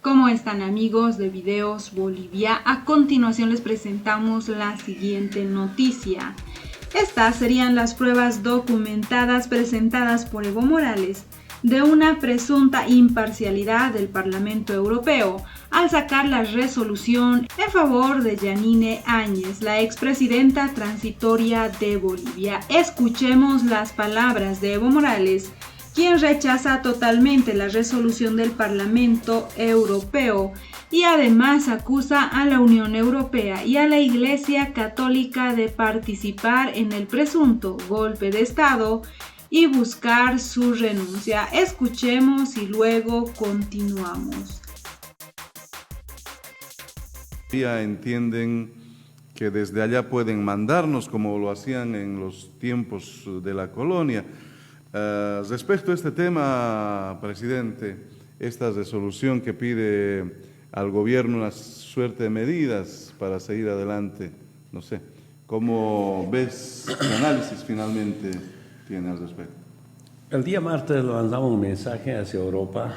¿Cómo están, amigos de Videos Bolivia? A continuación les presentamos la siguiente noticia. Estas serían las pruebas documentadas presentadas por Evo Morales de una presunta imparcialidad del Parlamento Europeo al sacar la resolución en favor de Yanine Áñez, la expresidenta transitoria de Bolivia. Escuchemos las palabras de Evo Morales, quien rechaza totalmente la resolución del Parlamento Europeo y además acusa a la Unión Europea y a la Iglesia Católica de participar en el presunto golpe de Estado y buscar su renuncia. Escuchemos y luego continuamos. Entienden que desde allá pueden mandarnos como lo hacían en los tiempos de la colonia. Respecto a este tema, presidente, esta resolución que pide al gobierno una suerte de medidas para seguir adelante, no sé, ¿cómo ves qué análisis finalmente tiene al respecto? El día martes lanzamos un mensaje hacia Europa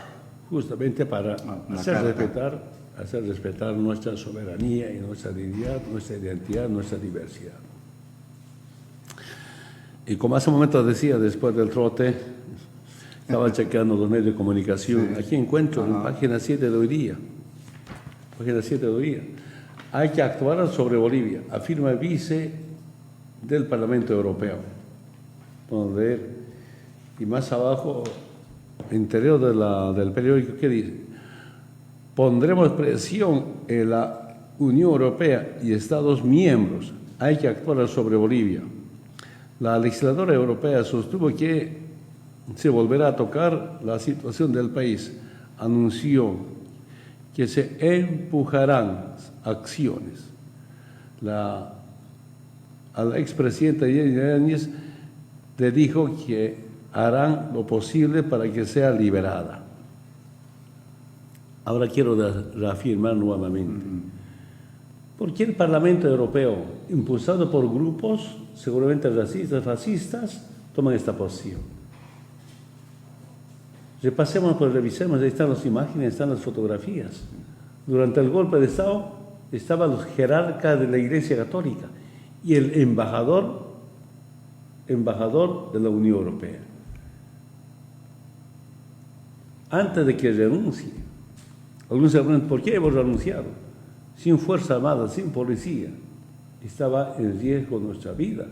justamente para hacer respetar nuestra soberanía y nuestra dignidad, nuestra identidad, nuestra diversidad. Y como hace un momento decía, después del trote, estaba chequeando los medios de comunicación. Sí. Aquí encuentro en página 7 de hoy día. Página 7 de hoy día. Hay que actuar sobre Bolivia, afirma el vice del Parlamento Europeo. Vamos a ver. Y más abajo, interior del periódico, ¿qué dice? Pondremos presión en la Unión Europea y Estados miembros. Hay que actuar sobre Bolivia. La legisladora europea sostuvo que se volverá a tocar la situación del país. Anunció que se empujarán acciones. A la expresidenta Yanine Áñez le dijo que harán lo posible para que sea liberada. Ahora quiero reafirmar nuevamente. ¿Por qué el Parlamento Europeo, impulsado por grupos seguramente racistas, fascistas, toman esta posición? Repasemos, pues revisemos, ahí están las imágenes, están las fotografías. Durante el golpe de Estado estaban los jerarcas de la Iglesia Católica y el embajador de la Unión Europea. Antes de que renuncie, algunos se preguntan, ¿por qué hemos renunciado? Sin fuerza armada, sin policía, estaba en riesgo nuestra vida.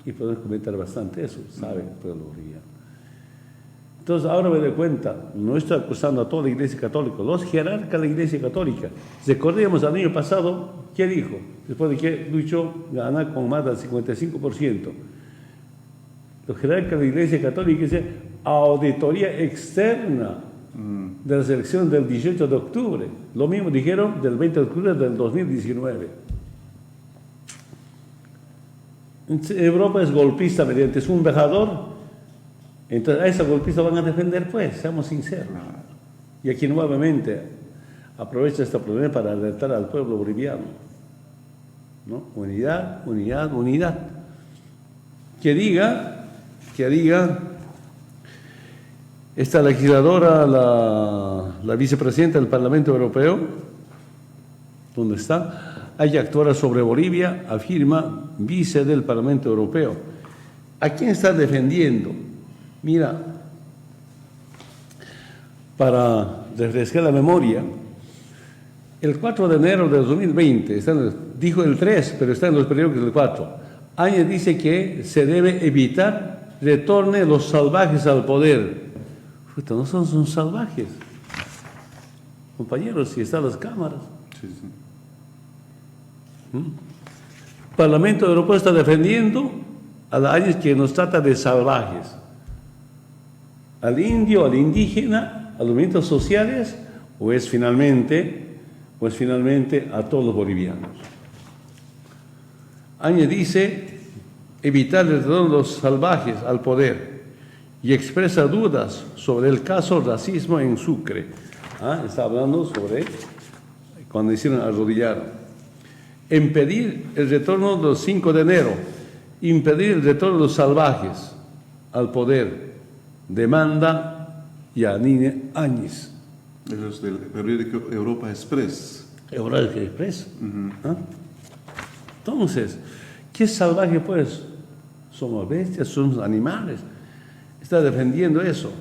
Y podemos comentar bastante eso, sabe el pueblo boliviano. Entonces, ahora me doy cuenta, no estoy acusando a toda la Iglesia Católica, los jerarcas de la Iglesia Católica. Recordemos al año pasado, ¿qué dijo? Después de que luchó, ganar con más del 55%. Los jerarcas de la Iglesia Católica dicen auditoría externa de las elecciones del 18 de octubre. Lo mismo dijeron del 20 de octubre del 2019. Europa es golpista mediante su embajador. Entonces a ese golpista van a defender, pues, seamos sinceros. Y aquí nuevamente aprovecho esta oportunidad para alertar al pueblo boliviano, ¿no? Unidad, unidad, unidad. Que diga esta legisladora, la vicepresidenta del Parlamento Europeo, ¿dónde está? Hay que actuar sobre Bolivia, afirma vice del Parlamento Europeo. ¿A quién está defendiendo? Mira, para refrescar la memoria, el 4 de enero de 2020, dijo el 3, pero está en los periódicos del 4, Áñez dice que se debe evitar retorne los salvajes al poder. No son salvajes. Compañeros, si están las cámaras. Sí, sí. El Parlamento Europeo está defendiendo a la Áñez que nos trata de salvajes. Al indio, al indígena, a los movimientos sociales, o es finalmente a todos los bolivianos. Áñez dice evitar el retorno de los salvajes al poder y expresa dudas sobre el caso racismo en Sucre. Está hablando sobre cuando hicieron arrodillar. Impedir el retorno del 5 de enero, impedir el retorno de los salvajes al poder, demanda Yanine Áñez. Eso es del periódico Europa Express. Europa Express. ¿Ah? Entonces, ¿qué salvaje pues? Somos bestias, somos animales. Está defendiendo eso.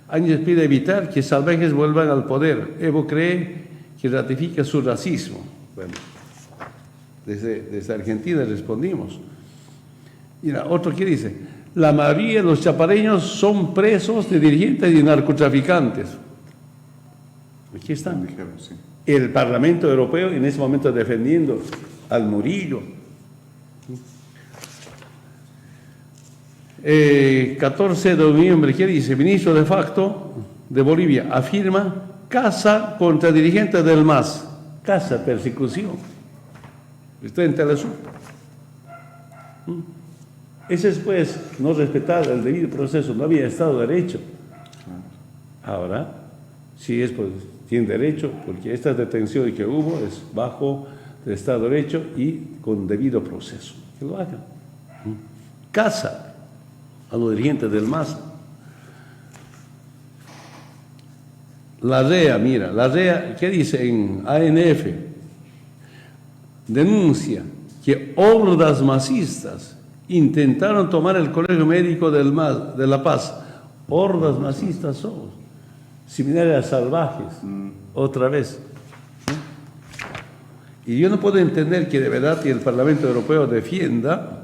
Áñez pide evitar que salvajes vuelvan al poder. Evo cree que ratifica su racismo. Bueno, desde Argentina respondimos. Mira, otro que dice, la mayoría de los chapareños son presos de dirigentes y narcotraficantes. Aquí están. Dijeron, sí. El Parlamento Europeo en ese momento defendiendo al Murillo. 14 de noviembre, ¿qué dice? Ministro de facto de Bolivia afirma caza contra dirigentes del MAS. Caza, persecución. Está en Telesur. Ese es pues no respetar el debido proceso, no había Estado de Derecho. Ahora, sí es pues, tiene derecho, porque esta detención que hubo es bajo el Estado de Derecho y con debido proceso. Que lo hagan. Caza a los dirigentes del MAS. La REA, mira, la REA, ¿qué dice en ANF? Denuncia que hordas masistas intentaron tomar el Colegio Médico del MAS, de La Paz. Hordas masistas somos, similares a salvajes, otra vez. Y yo no puedo entender que de verdad el Parlamento Europeo defienda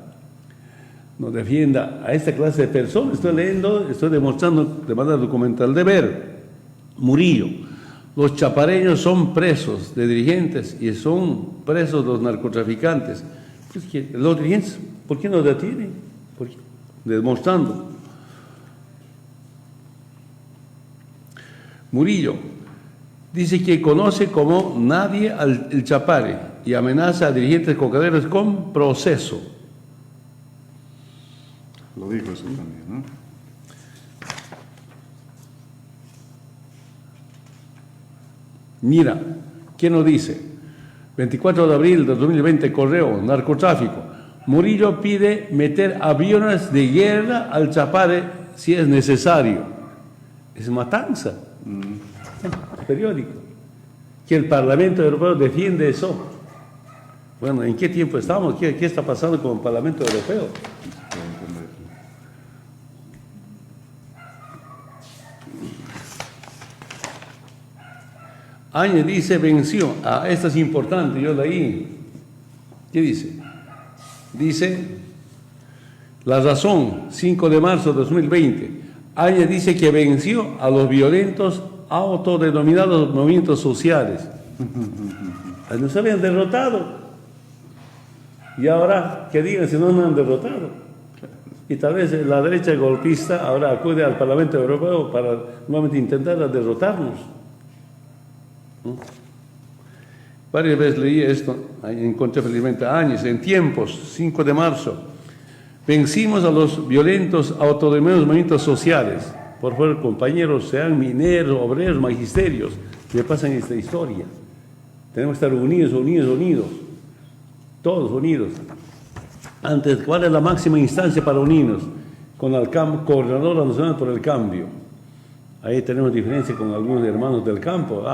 a esta clase de personas. Estoy leyendo, estoy demostrando de manera documental de ver. Murillo, los chapareños son presos de dirigentes y son presos los narcotraficantes. Pues que los dirigentes, ¿por qué no detienen? ¿Por qué? Demostrando. Murillo dice que conoce como nadie el Chapare y amenaza a dirigentes cocaderos con proceso. Lo dijo eso también, ¿no? Mira, ¿quién nos dice? 24 de abril de 2020, correo, narcotráfico. Murillo pide meter aviones de guerra al Chapare si es necesario. Es matanza. Periódico. Que el Parlamento Europeo defiende eso. Bueno, ¿en qué tiempo estamos? ¿Qué está pasando con el Parlamento Europeo? Áñez dice venció. Ah, esta es importante, yo leí. ¿Qué dice? Dice, La Razón, 5 de marzo de 2020. Áñez dice que venció a los violentos autodenominados movimientos sociales. No se habían derrotado. Y ahora, que digan si no nos han derrotado. Y tal vez la derecha golpista ahora acude al Parlamento Europeo para nuevamente intentar derrotarnos. Varias veces leí esto, encontré felizmente a Áñez, en tiempos, 5 de marzo, vencimos a los violentos autodenominados movimientos sociales. Por favor, compañeros, sean mineros, obreros, magisterios, que pasan esta historia. Tenemos que estar unidos, todos unidos. Antes, ¿cuál es la máxima instancia para unirnos? Con el Coordinadora Nacional por el Cambio. Ahí tenemos diferencia con algunos hermanos del campo.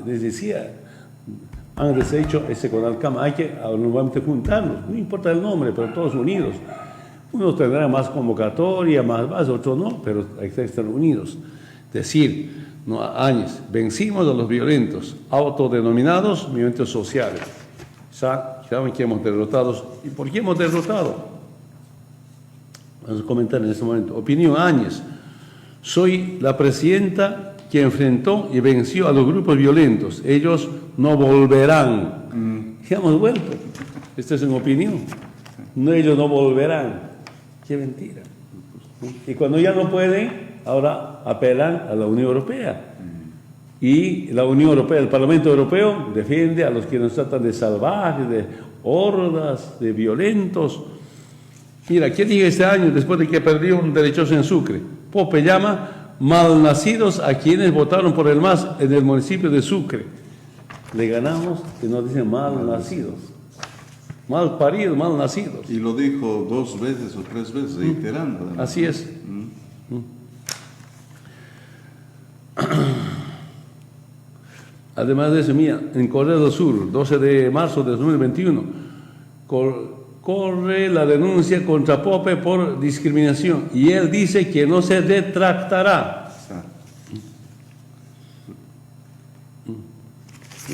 Les decía, han deshecho ese CONALCAM, hay que nuevamente juntarnos, no importa el nombre, pero todos unidos. Unos tendrán más convocatoria, más, otros no, pero hay que estar unidos. Decir, no, Áñez, vencimos a los violentos, autodenominados movimientos sociales. Saben que hemos derrotado. ¿Y por qué hemos derrotado? Vamos a comentar en este momento. Opinión Áñez. Soy la presidenta que enfrentó y venció a los grupos violentos. Ellos no volverán. Ya hemos vuelto. Esta es una opinión. No, ellos no volverán. Qué mentira. Y cuando ya no pueden, ahora apelan a la Unión Europea. Y la Unión Europea, el Parlamento Europeo, defiende a los que nos tratan de salvajes, de hordas, de violentos. Mira, ¿qué dije este año después de que perdió un derechoso en Sucre? Pope llama malnacidos a quienes votaron por el MAS en el municipio de Sucre. Le ganamos y nos dicen malnacidos. Mal paridos, mal nacidos. Y lo dijo 2 veces o 3 veces, reiterando. ¿No? Así es. Además de eso, mira, en Corea del Sur, 12 de marzo de 2021, corre la denuncia contra Pope por discriminación y él dice que no se retractará.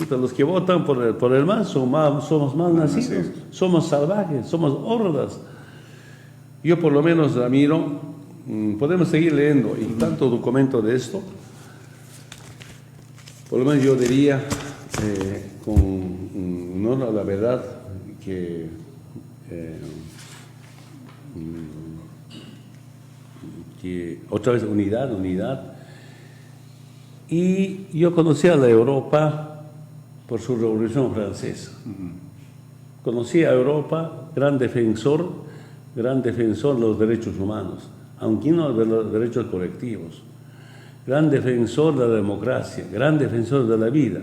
Los que votan por el MAS somos mal nacidos, somos salvajes, somos hordas. Yo por lo menos, Ramiro, podemos seguir leyendo y tanto documento de esto. Por lo menos yo diría, con honor a la verdad, que otra vez unidad. Y yo conocí a la Europa por su Revolución Francesa. Conocí a Europa, gran defensor de los derechos humanos, aunque no de los derechos colectivos. Gran defensor de la democracia, gran defensor de la vida.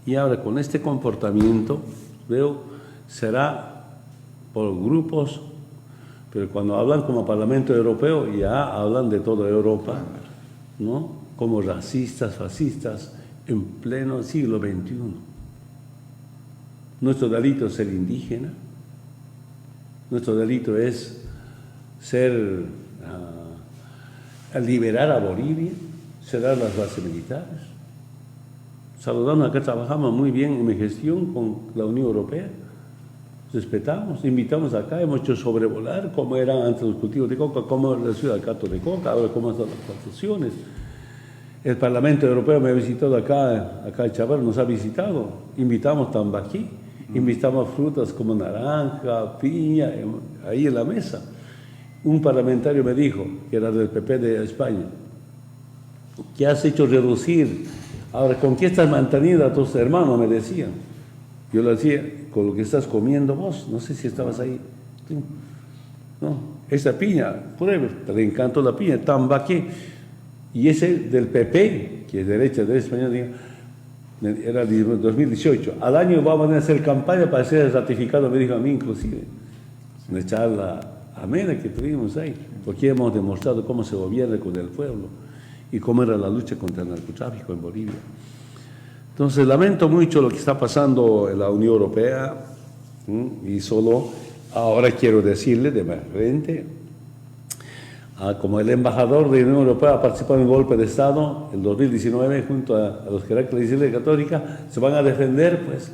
Y ahora con este comportamiento, veo, será por grupos, pero cuando hablan como Parlamento Europeo, ya hablan de toda Europa, ¿no? Como racistas, fascistas, en pleno siglo XXI. Nuestro delito es ser indígena, nuestro delito es liberar a Bolivia, cerrar las bases militares. Saludando, acá trabajamos muy bien en mi gestión con la Unión Europea. Respetamos, invitamos acá, hemos hecho sobrevolar cómo eran antes los cultivos de coca, cómo era la ciudad de Cato de Coca, ahora cómo están las plantaciones. El Parlamento Europeo me ha visitado acá el Chaval nos ha visitado. Invitamos tambaquí, invitamos frutas como naranja, piña, ahí en la mesa. Un parlamentario me dijo, que era del PP de España, ¿qué has hecho reducir? Ahora, ¿con qué estás manteniendo a tus hermanos? Me decían. Yo le decía, con lo que estás comiendo vos, no sé si estabas ahí. No, esa piña, pruebe, te encantó la piña, tambaquí. Y ese del PP, que es derecha española, era de 2018. Al año vamos a hacer campaña para ser ratificado, me dijo a mí inclusive. Una charla amena que tuvimos ahí, porque hemos demostrado cómo se gobierna con el pueblo y cómo era la lucha contra el narcotráfico en Bolivia. Entonces, lamento mucho lo que está pasando en la Unión Europea y solo ahora quiero decirle de frente, como el embajador de la Unión Europea ha participado en el golpe de Estado en 2019 junto a los jerarcas de la Iglesia Católica, se van a defender, pues,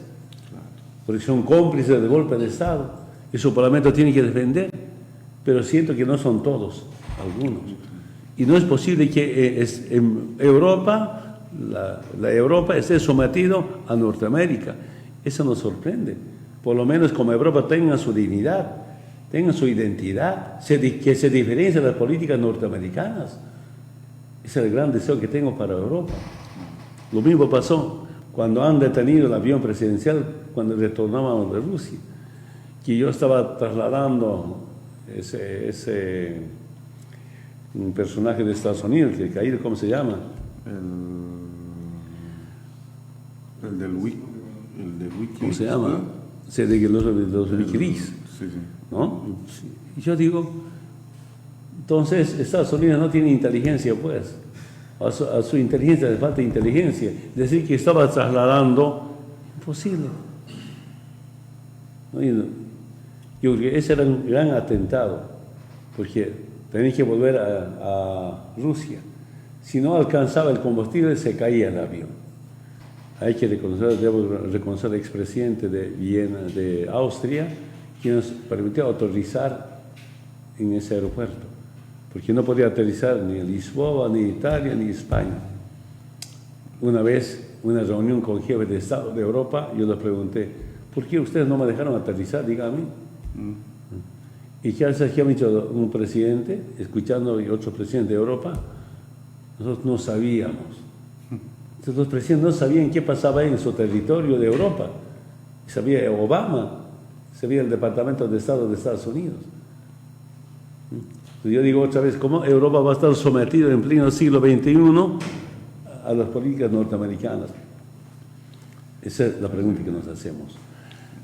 porque son cómplices del golpe de Estado y su parlamento tiene que defender, pero siento que no son todos, algunos. Y no es posible que en Europa, la Europa esté sometido a Norteamérica. Eso nos sorprende. Por lo menos como Europa tenga su dignidad, tenga su identidad, que se diferencie de las políticas norteamericanas. Ese es el gran deseo que tengo para Europa. Lo mismo pasó cuando han detenido el avión presidencial cuando retornábamos de Rusia, que yo estaba trasladando un personaje de Estados Unidos, que caído, ¿cómo se llama? El del Wiki. ¿Cómo se llama? De los Wikileaks. Sí. ¿No? Y yo digo, entonces Estados Unidos no tiene inteligencia, pues. A su inteligencia le falta inteligencia. Decir que estaba trasladando, imposible. ¿No? Yo creo que ese era un gran atentado, porque tenía que volver a Rusia. Si no alcanzaba el combustible, se caía el avión. Hay que debo reconocer al expresidente de Viena, de Austria, quien nos permitió autorizar en ese aeropuerto, porque no podía aterrizar ni en Lisboa, ni Italia, ni España. Una vez, una reunión con jefes de Estado de Europa, yo les pregunté, ¿por qué ustedes no me dejaron aterrizar? Díganme. ¿Y qué ha dicho un presidente, escuchando a otro presidente de Europa? Nosotros no sabíamos. Entonces los presidentes no sabían qué pasaba en su territorio de Europa. Sabía Obama, sabía el Departamento de Estado de Estados Unidos. Entonces yo digo otra vez, ¿cómo Europa va a estar sometida en pleno siglo XXI a las políticas norteamericanas? Esa es la pregunta que nos hacemos.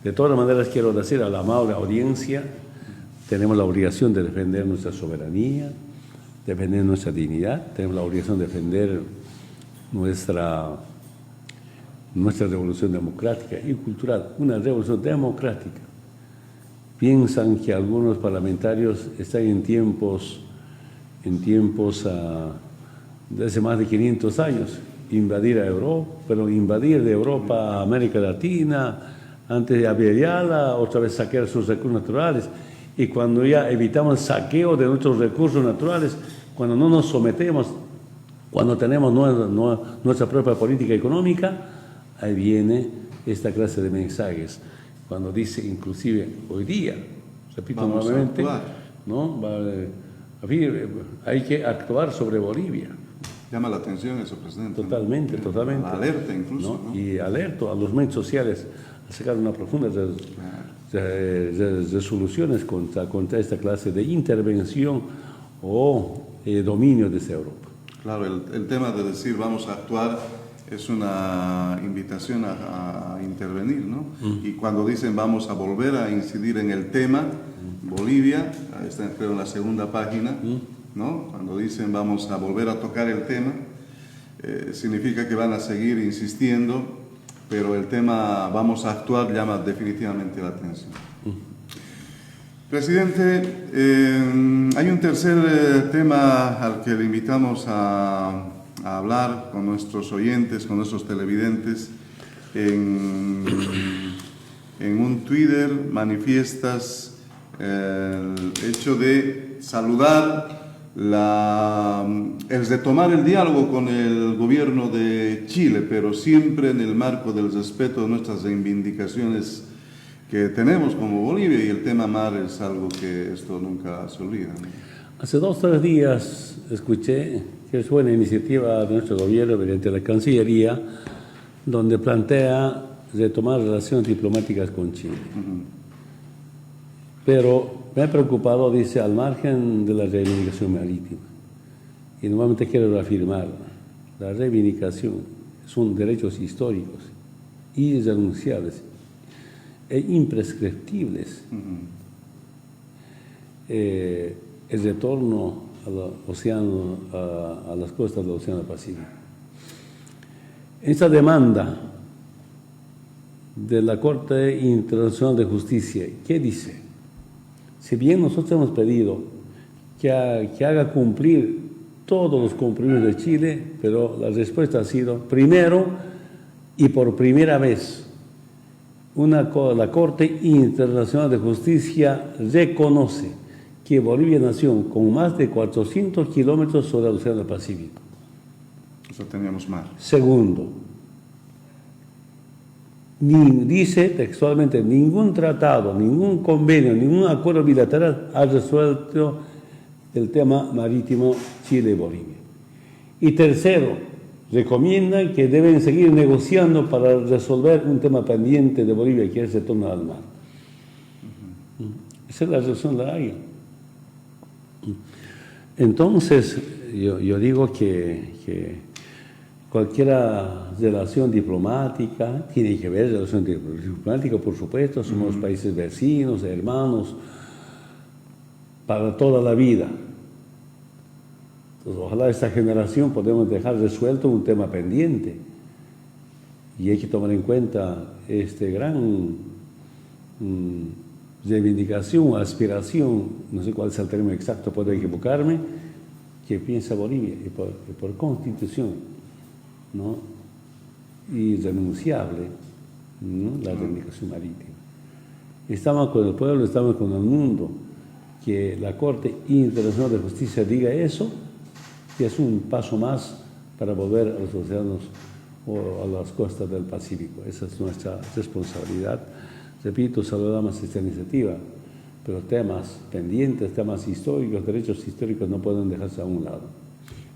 De todas maneras, quiero decir a la amable audiencia, tenemos la obligación de defender nuestra soberanía, defender nuestra dignidad, tenemos la obligación de defender nuestra nuestra revolución democrática y cultural, una revolución democrática. Piensan que algunos parlamentarios están en tiempos de hace más de 500 años, invadir a Europa, pero invadir de Europa a América Latina, antes de Abeliala, otra vez saquear sus recursos naturales, y cuando ya evitamos el saqueo de nuestros recursos naturales, cuando no nos sometemos, cuando tenemos nuestra propia política económica, ahí viene esta clase de mensajes. Cuando dice, inclusive hoy día, repito nuevamente, ¿no? Hay que actuar sobre Bolivia. Llama la atención eso, presidente. Totalmente, totalmente. La alerta incluso. ¿No? Y alerto a los medios sociales a sacar una profunda resoluciones contra esta clase de intervención o dominio desde Europa. Claro, el tema de decir vamos a actuar es una invitación a intervenir, ¿no? Y cuando dicen vamos a volver a incidir en el tema, Bolivia, está creo en la segunda página, ¿no? Cuando dicen vamos a volver a tocar el tema, significa que van a seguir insistiendo, pero el tema vamos a actuar llama definitivamente la atención. Presidente, hay un tercer tema al que le invitamos a hablar con nuestros oyentes, con nuestros televidentes. En un Twitter manifiestas el hecho de saludar el retomar el diálogo con el gobierno de Chile, pero siempre en el marco del respeto de nuestras reivindicaciones que tenemos como Bolivia, y el tema mar es algo que esto nunca se olvida, ¿no? Hace 2 o 3 días escuché que es una iniciativa de nuestro gobierno mediante la Cancillería, donde plantea retomar relaciones diplomáticas con Chile. Pero me ha preocupado, dice, al margen de la reivindicación marítima. Y nuevamente quiero reafirmar, la reivindicación son derechos históricos, irrenunciables e imprescriptibles. El retorno a las costas del Océano Pacífico. Esta demanda de la Corte Internacional de Justicia, ¿qué dice? Si bien nosotros hemos pedido que haga cumplir todos los compromisos de Chile, pero la respuesta ha sido, primero y por primera vez, la Corte Internacional de Justicia reconoce que Bolivia nació con más de 400 kilómetros sobre el Océano Pacífico. Eso teníamos mar. Segundo, dice textualmente, ningún tratado, ningún convenio, ningún acuerdo bilateral ha resuelto el tema marítimo Chile-Bolivia. Y tercero, recomienda que deben seguir negociando para resolver un tema pendiente de Bolivia, que es el retorno al mar. Esa es la resolución de la Haya. Entonces, yo digo que cualquier relación diplomática tiene que ver relación diplomática, por supuesto, somos países vecinos, hermanos, para toda la vida. Entonces, ojalá esta generación podamos dejar resuelto un tema pendiente. Y hay que tomar en cuenta este gran reivindicación, aspiración, no sé cuál es el término exacto, puedo equivocarme, que piensa Bolivia, y por constitución, ¿no? Irrenunciable, ¿no? La reivindicación marítima. Estamos con el pueblo, estamos con el mundo. Que la Corte Internacional de Justicia diga eso, que es un paso más para volver a los océanos o a las costas del Pacífico. Esa es nuestra responsabilidad. Repito, saludamos esta iniciativa, pero temas pendientes, temas históricos, derechos históricos no pueden dejarse a un lado.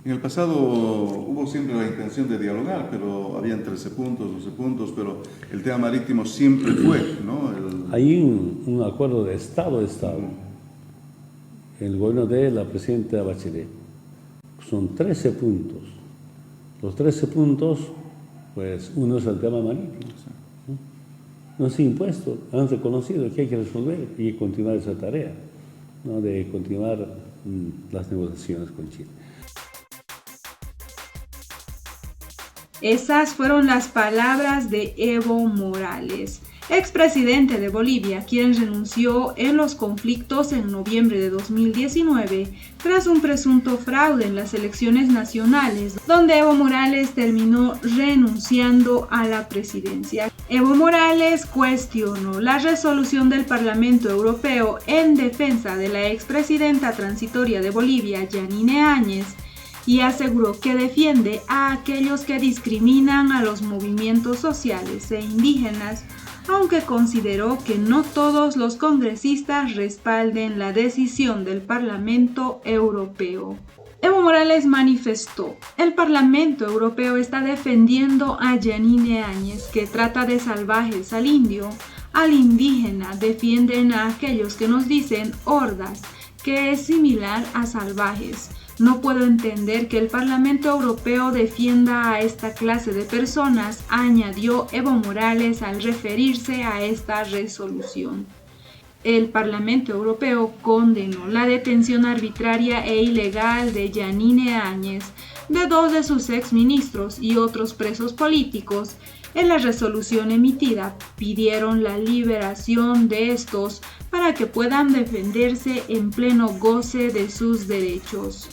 En el pasado hubo siempre la intención de dialogar, pero habían 13 puntos, 12 puntos, pero el tema marítimo siempre fue, ¿no? Hay un acuerdo de Estado. El gobierno de la presidenta Bachelet. Son 13 puntos. Los 13 puntos, pues uno es el tema marítimo. No es impuesto, han reconocido que hay que resolver y continuar esa tarea, ¿no? De continuar las negociaciones con Chile. Esas fueron las palabras de Evo Morales, expresidente de Bolivia, quien renunció en los conflictos en noviembre de 2019 tras un presunto fraude en las elecciones nacionales, donde Evo Morales terminó renunciando a la presidencia. Evo Morales cuestionó la resolución del Parlamento Europeo en defensa de la expresidenta transitoria de Bolivia, Yanine Áñez, y aseguró que defiende a aquellos que discriminan a los movimientos sociales e indígenas, aunque consideró que no todos los congresistas respalden la decisión del Parlamento Europeo. Evo Morales manifestó: el Parlamento Europeo está defendiendo a Yanine Áñez, que trata de salvajes al indio, al indígena, defienden a aquellos que nos dicen hordas, que es similar a salvajes. No puedo entender que el Parlamento Europeo defienda a esta clase de personas, añadió Evo Morales al referirse a esta resolución. El Parlamento Europeo condenó la detención arbitraria e ilegal de Yanine Áñez, de 2 de sus exministros y otros presos políticos. En la resolución emitida pidieron la liberación de estos para que puedan defenderse en pleno goce de sus derechos.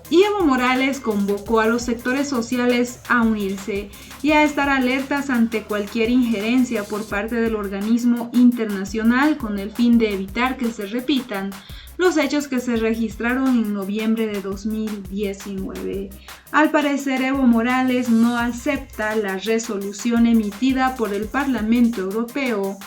Y Evo Morales convocó a los sectores sociales a unirse y a estar alertas ante cualquier injerencia por parte del organismo internacional con el fin de evitar que se repitan los hechos que se registraron en noviembre de 2019. Al parecer, Evo Morales no acepta la resolución emitida por el Parlamento Europeo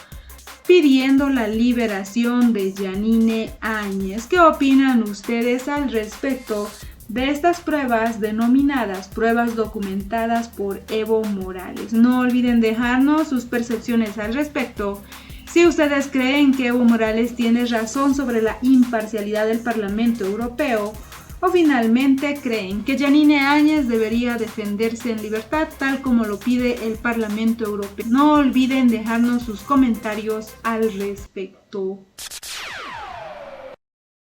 pidiendo la liberación de Yanine Áñez. ¿Qué opinan ustedes al respecto de estas pruebas denominadas pruebas documentadas por Evo Morales? No olviden dejarnos sus percepciones al respecto. Si ustedes creen que Evo Morales tiene razón sobre la imparcialidad del Parlamento Europeo, o finalmente creen que Yanine Áñez debería defenderse en libertad tal como lo pide el Parlamento Europeo. No olviden dejarnos sus comentarios al respecto.